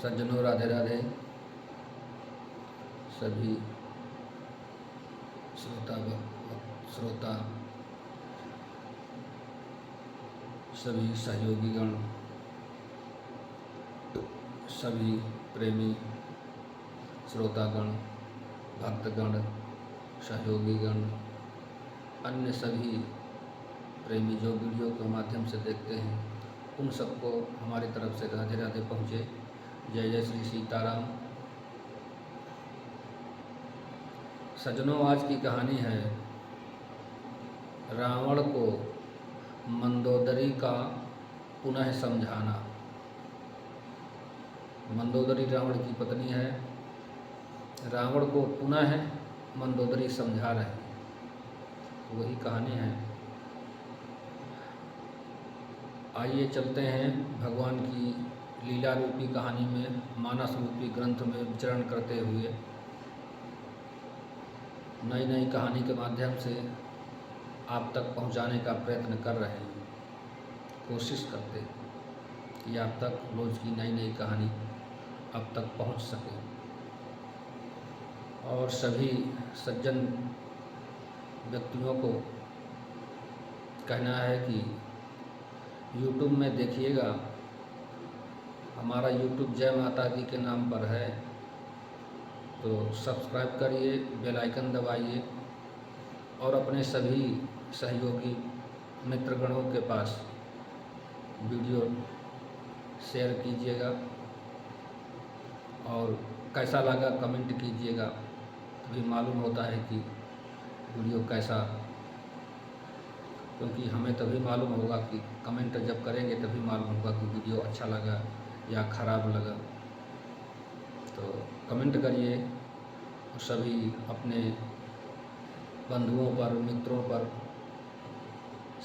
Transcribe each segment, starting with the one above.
सज्जनों, राधे राधे। सभी श्रोता, सभी सहयोगीगण, सभी प्रेमी श्रोतागण, भक्तगण, सहयोगीगण, अन्य सभी प्रेमी जो वीडियो के माध्यम से देखते हैं, उन सबको हमारी तरफ से राधे राधे पहुँचे। जय जय श्री सीताराम। सज्जनों, आज की कहानी है रावण को मंदोदरी का पुनः समझाना। मंदोदरी रावण की पत्नी है। रावण को पुनः मंदोदरी समझा रहे हैं, वही कहानी है। आइए चलते हैं भगवान की लीला रूपी कहानी में, मानस रूपी ग्रंथ में विचरण करते हुए नई नई कहानी के माध्यम से आप तक पहुंचाने का प्रयत्न कर रहे हैं। कोशिश करते हैं कि आप तक रोज़ की नई नई कहानी आप तक पहुंच सके। और सभी सज्जन व्यक्तियों को कहना है कि YouTube में देखिएगा, हमारा YouTube जय माता दी के नाम पर है, तो सब्सक्राइब करिए, बेल आइकन दबाइए और अपने सभी सहयोगी मित्रगणों के पास वीडियो शेयर कीजिएगा और कैसा लगा कमेंट कीजिएगा, तभी मालूम होता है कि वीडियो कैसा, क्योंकि हमें तभी मालूम होगा कि कमेंट जब करेंगे तभी मालूम होगा कि वीडियो अच्छा लगा या ख़राब लगा। तो कमेंट करिए और सभी अपने बंधुओं पर, मित्रों पर,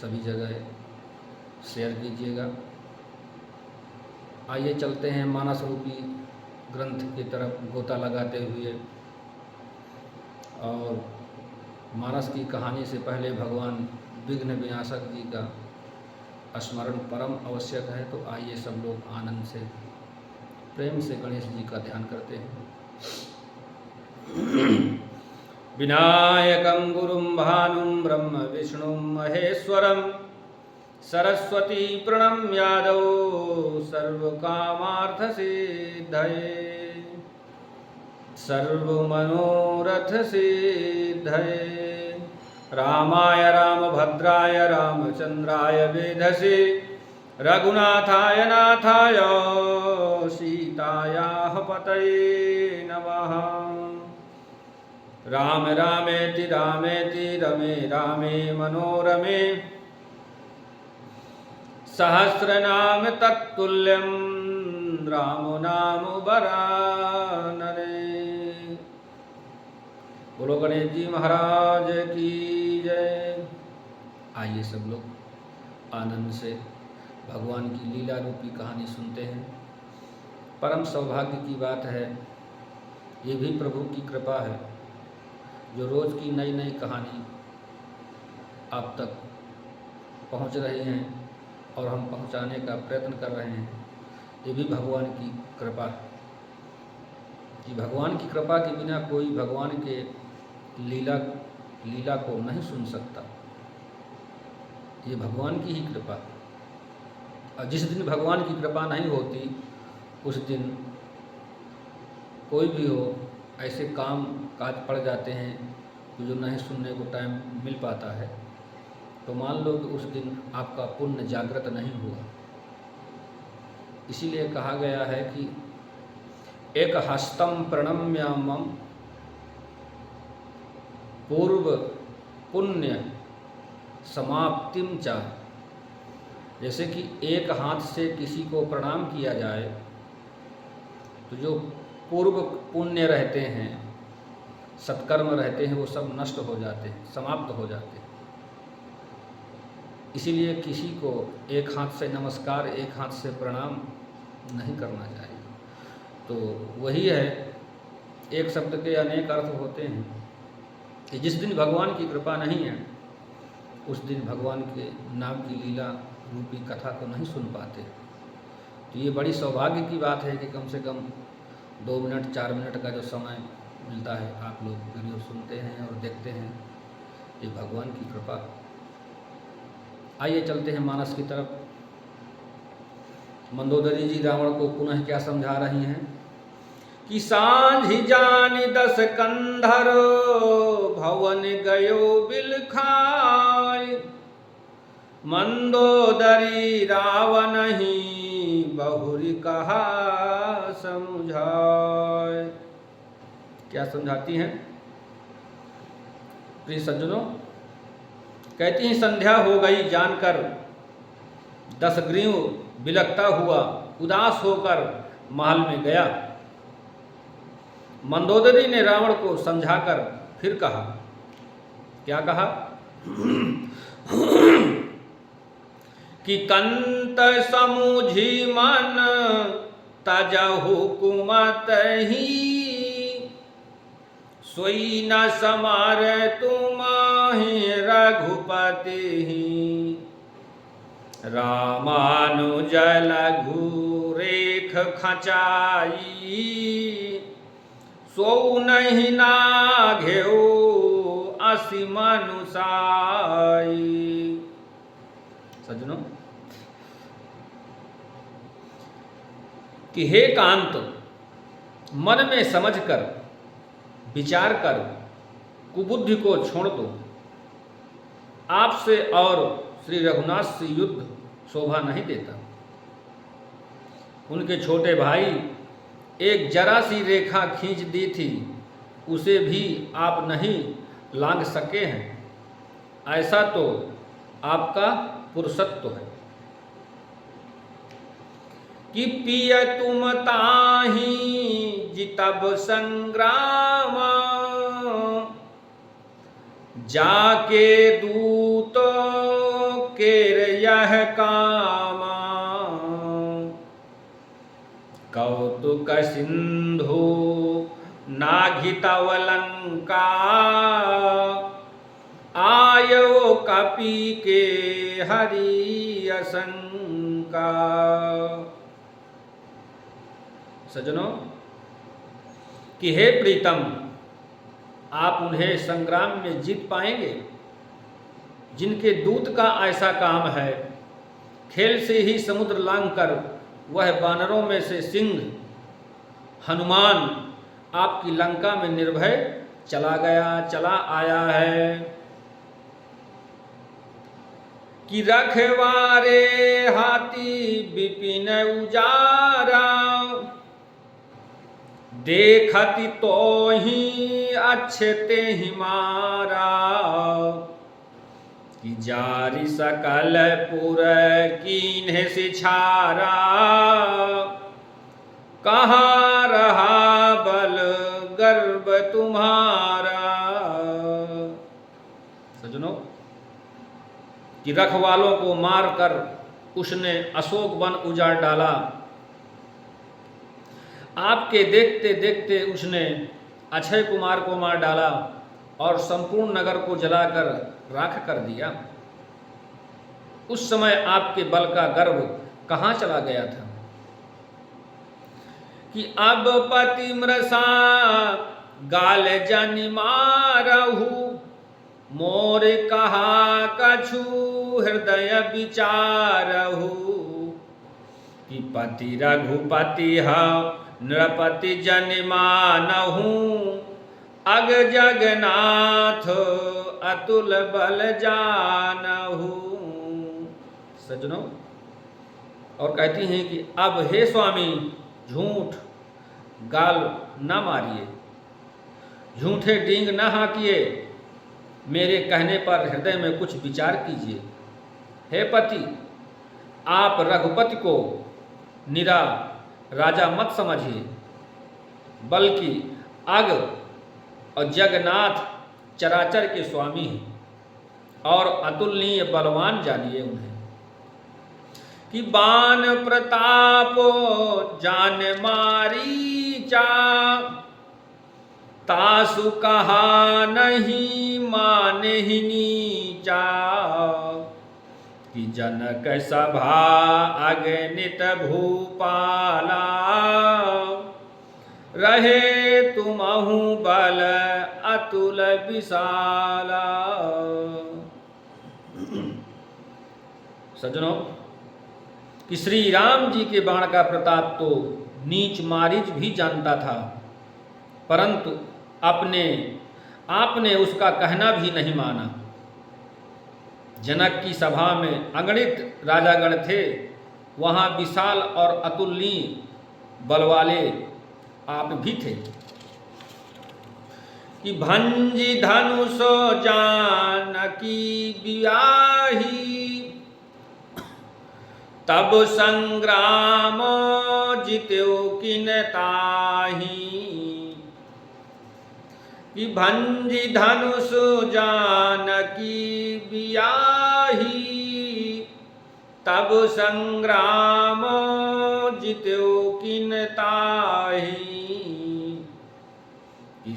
सभी जगह शेयर कीजिएगा। आइए चलते हैं मानस रूपी ग्रंथ की तरफ गोता लगाते हुए। और मानस की कहानी से पहले भगवान विघ्न विनाशक जी का स्मरण परम आवश्यक है। तो आइए सब लोग आनंद से, प्रेम से गणेश जी का ध्यान करते हैं। विनायकं गुरुं भानुं ब्रह्म विष्णुं महेश्वरं सरस्वती प्रणम्यादौ सर्वकामार्थ सिद्धये सर्वमनोरथ सिद्धये। रामाय रामभद्राय रामचंद्राय वेधसे रघुनाथाय नाथाय सीतायाः पतये नमः। राम रामेति रामेति रमे रामे मनोरमे सहस्रनाम तत्तुल्यं राम नाम वरानने। बोलो गणेश जी महाराज की जय। आइए सब लोग आनंद से भगवान की लीला रूपी कहानी सुनते हैं। परम सौभाग्य की बात है, ये भी प्रभु की कृपा है, जो रोज़ की नई नई कहानी आप तक पहुंच रही हैं और हम पहुंचाने का प्रयत्न कर रहे हैं। ये भी भगवान की कृपा है कि भगवान की कृपा के बिना कोई भगवान के लीला को नहीं सुन सकता। ये भगवान की ही कृपा है। और जिस दिन भगवान की कृपा नहीं होती, उस दिन कोई भी हो, ऐसे काम काज पड़ जाते हैं कि जो नहीं सुनने को टाइम मिल पाता है, तो मान लो कि उस दिन आपका पुण्य जागृत नहीं हुआ। इसीलिए कहा गया है कि एक हस्तम प्रणम्य मम पूर्व पुण्य समाप्तिम च। जैसे कि एक हाथ से किसी को प्रणाम किया जाए तो जो पूर्व पुण्य रहते हैं, सत्कर्म रहते हैं, वो सब नष्ट हो जाते हैं, समाप्त हो जाते हैं। इसीलिए किसी को एक हाथ से नमस्कार, एक हाथ से प्रणाम नहीं करना चाहिए। तो वही है, एक शब्द के अनेक अर्थ होते हैं कि जिस दिन भगवान की कृपा नहीं है, उस दिन भगवान के नाम की लीला रूपी कथा को नहीं सुन पाते। तो ये बड़ी सौभाग्य की बात है कि कम से कम 2 मिनट 4 मिनट का जो समय मिलता है आप लोग वीडियो सुनते हैं और देखते हैं, ये भगवान की कृपा। आइए चलते हैं मानस की तरफ। मंदोदरी जी रावण को पुनः क्या समझा रही हैं कि सांझि जानि 10 कंधर भवन गयो बिल खाय, मंदोदरी रावण ही बहुरी कहा समझाय। क्या समझाती हैं प्रिय सज्जनों? कहती हैं संध्या हो गई जानकर 10 ग्रीव बिलकता हुआ उदास होकर महल में गया। मंदोदरी ने रावण को समझाकर फिर कहा, क्या कहा कि कंत समुझी मन तजहु कुमत ही, सोई न समार तुम्हि रघुपति ही, रामानुज लघु रेख खचाई, सो नहीं नाघेऊ असीम अनुसाई। सज्जनों, कि हे कांत, मन में समझकर विचार कर कुबुद्धि को छोड़ दो। आपसे और श्री रघुनाथ से युद्ध शोभा नहीं देता। उनके छोटे भाई एक जरा सी रेखा खींच दी थी, उसे भी आप नहीं लांघ सके हैं। ऐसा तो आपका पुरुषत्व है कि पिय तुम ताहि जितब संग्राम, जाके दूत केर यह काम, कौतुक सिंधु नाघितव लंका, आयो कपि के हरि असंका। सज्जनों, कि हे प्रीतम, आप उन्हें संग्राम में जीत पाएंगे जिनके दूत का ऐसा काम है। खेल से ही समुद्र लांघकर वह वानरों में से सिंह हनुमान आपकी लंका में निर्भय चला आया है। कि रखवारे हाथी विपिन उजारा, देखति तो ही अच्छे ते ही मारा, कि जारी सकल पुर कीन्हे सिछारा, कहाँ रहा बल गर्व तुम्हारा। सज्जनों, कि रखवालों को मारकर उसने अशोक वन उजाड़ डाला। आपके देखते देखते उसने अक्षय कुमार को मार डाला और संपूर्ण नगर को जलाकर राख कर दिया। उस समय आपके बल का गर्व कहाँ चला गया था? कि अब पति मृषा गाल जनि मारहु, मोर कहा कछु हृदय विचारहु, कि पति रघुपति हा नृपति जन मानहु, अग जगन्नाथ अतुल बल जानहु। सज्जनों, और कहती हैं कि अब हे स्वामी झूठ गाल न मारिए, झूठे डींग न हाकिए, मेरे कहने पर हृदय में कुछ विचार कीजिए। हे पति, आप रघुपति को निरा राजा मत समझिए, बल्कि अग और जगन्नाथ चराचर के स्वामी हैं और अतुलनीय बलवान जानिए उन्हें। कि बान प्रताप जान मारीचा, तासु कहा नहीं माने ही नीचा, कि जनक सभा अगणित भूपाला, रहे तुमहु बल अतुल विशाला। सज्जनों, कि श्री राम जी के बाण का प्रताप तो नीच मारीच भी जानता था, परंतु आपने उसका कहना भी नहीं माना। जनक की सभा में अगणित राजागण थे, वहाँ विशाल और अतुलनीय बल वाले आप भी थे। कि भंजी धनुष जानकी बियाही, तब संग्राम जित्यो किन ताही। कि भंजी धनुष जानकी बियाही, तब संग्राम जित्यो किन ताही।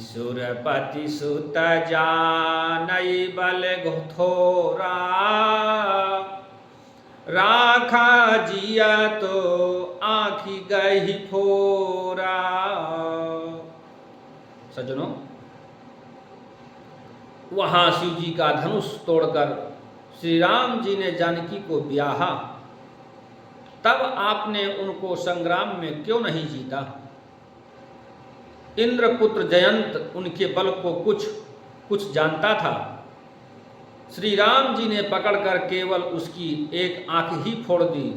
सुरपति सुत जानई बल थोरा, राखा जिया तो आँखी गही फोरा। सज्जनों, वहाँ शिव जी का धनुष तोड़कर श्री राम जी ने जानकी को ब्याहा, तब आपने उनको संग्राम में क्यों नहीं जीता? इंद्रपुत्र जयंत उनके बल को कुछ जानता था। श्री राम जी ने पकड़कर केवल उसकी एक आंख ही फोड़ दी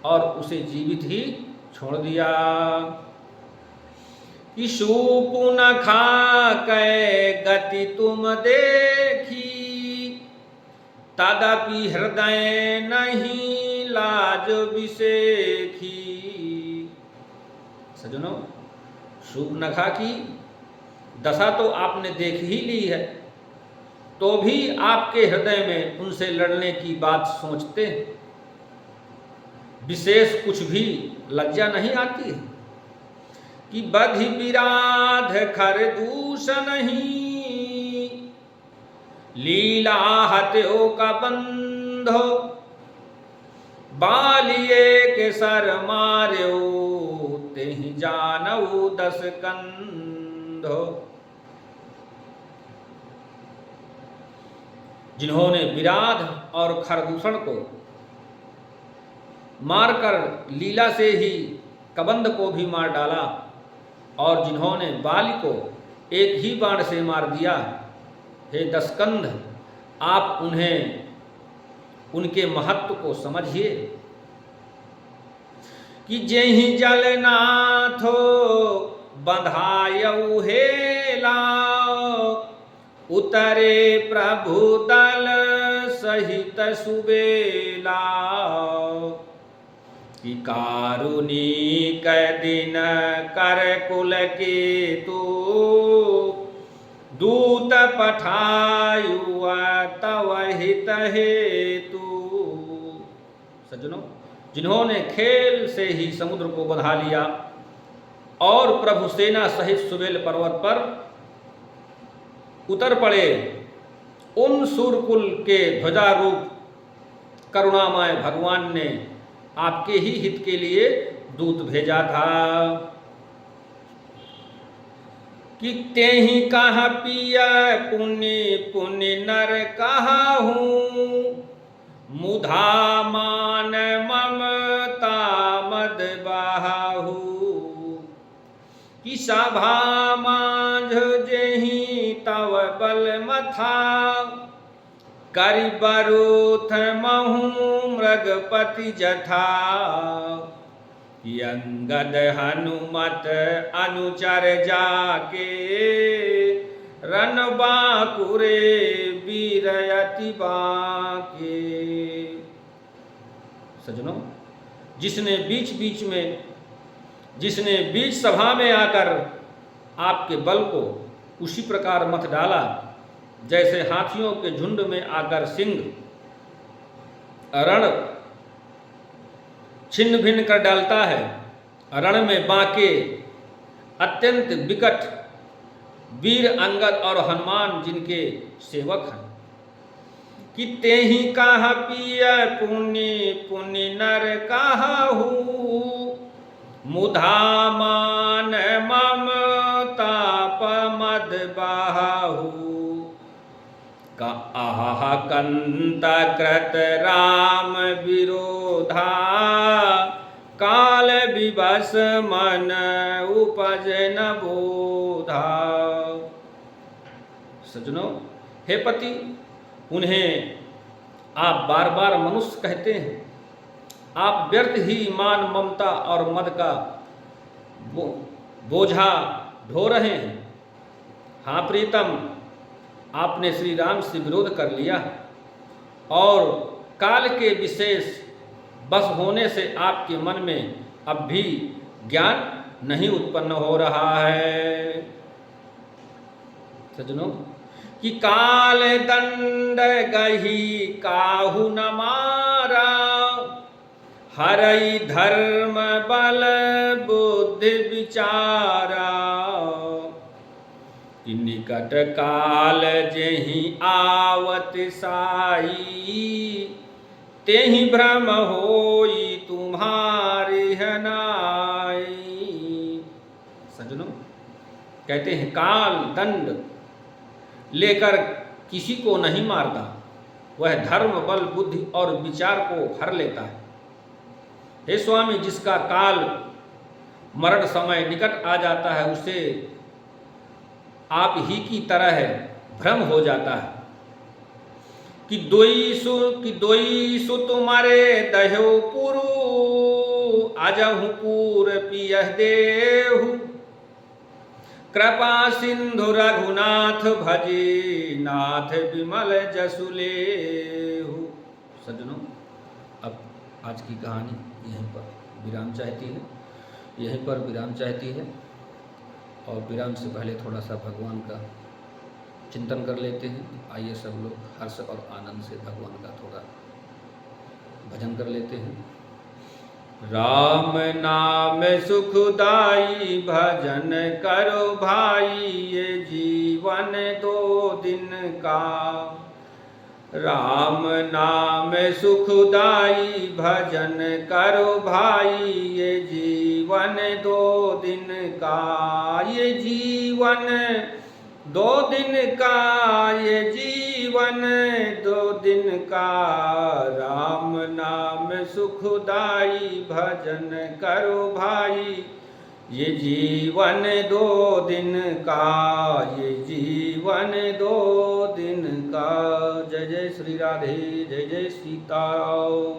और उसे जीवित ही छोड़ दिया। कि शूर्पणखा कै गति तुम देखी, तदपि हृदय नहीं लाज विसेखी। सज्जनों, शूर्पणखा की दशा तो आपने देख ही ली है, तो भी आपके हृदय में उनसे लड़ने की बात सोचते विशेष कुछ भी लज्जा नहीं आती है। कि बधि विराध खर दूष नहीं, लीला हत्यो का बंधो, बालिए के सर मार्यो, तेहि जानऊ 10 कंधो। जिन्होंने विराध और खरदूषण को मारकर लीला से ही कबंध को भी मार डाला, और जिन्होंने बाली को एक ही बाण से मार दिया, हे 10 कंध, आप उनके महत्व को समझिए। कि जेहि जलनाथो बंधायऊ हेला, उतरे प्रभु दल सहित सुबेला। कि कारुणिक दिन कर कुल केतु, दूत पठायु तव हित हेतु। सज्जनों, जिन्होंने खेल से ही समुद्र को बंधा लिया और प्रभु सेना सहित सुबेल पर्वत पर उतर पड़े, उन सूरकुल के ध्वजारूप करुणामय भगवान ने आपके ही हित के लिए दूत भेजा था। कि तेहि कहा पिया पुण्य पुण्य नर कहा हूँ, मुधा मान ममता मद बाहु। कि सभा मांझ जेहि तव बल मथा, करि बरूथ महु मृगपति जथा। अंगद हनुमत अनुचर जाके, रन बाकुरे वीरयति बाके। सज्जनों, जिसने बीच सभा में आकर आपके बल को उसी प्रकार मत डाला, जैसे हाथियों के झुंड में आकर सिंह रण छिन्न भिन्न कर डालता है। रण में बाके अत्यंत विकट वीर अंगद और हनुमान जिनके सेवक हैं। कि तेहि कहा पिय पुनि पुनि नर कहु, मुधा मान ममताप मद बाहु, आह कंत कृत राम विरोधा, काल विवश मन उपज न बोधा। सज्जनों, हे पति, उन्हें आप बार बार मनुष्य कहते हैं। आप व्यर्थ ही मान ममता और मद का बोझा ढो रहे हैं। हाँ प्रीतम, आपने श्री राम से विरोध कर लिया और काल के विशेष बस होने से आपके मन में अब भी ज्ञान नहीं उत्पन्न हो रहा है। सज्जनों, कि काल दंड गही काहू न मारा, हरई धर्म बल बुद्धि विचारा, कि निकट काल जेहि आवत साई, तेहि भ्रम होई तुम्हारी हनाई। सज्जनों, कहते हैं काल दंड लेकर किसी को नहीं मारता, वह धर्म बल बुद्धि और विचार को हर लेता है। हे स्वामी, जिसका काल मरण समय निकट आ जाता है, उसे आप ही की तरह भ्रम हो जाता है। कि दोई सु तुम्हारे दह्यो पुरु, अजहु पूर पियह देहु, कृपा सिंधु रघुनाथ भजे, नाथ विमल जसु लेहु। सज्जनों, अब आज की कहानी यहीं पर विराम चाहती है, और विराम से पहले थोड़ा सा भगवान का चिंतन कर लेते हैं। आइए सब लोग हर्ष और आनंद से भगवान का थोड़ा भजन कर लेते हैं। राम नाम सुखदाई भजन करो भाई, ये जीवन 2 दिन का। राम नाम सुखदाई भजन करो भाई, ये जीवन 2 दिन का। ये जीवन 2 दिन का, ये जीवन 2 दिन का। राम नाम सुखदाई भजन करो भाई, ये जीवन 2 दिन का। ये जीवन 2 दिन का। जय जय श्री राधे, जय जय सीता।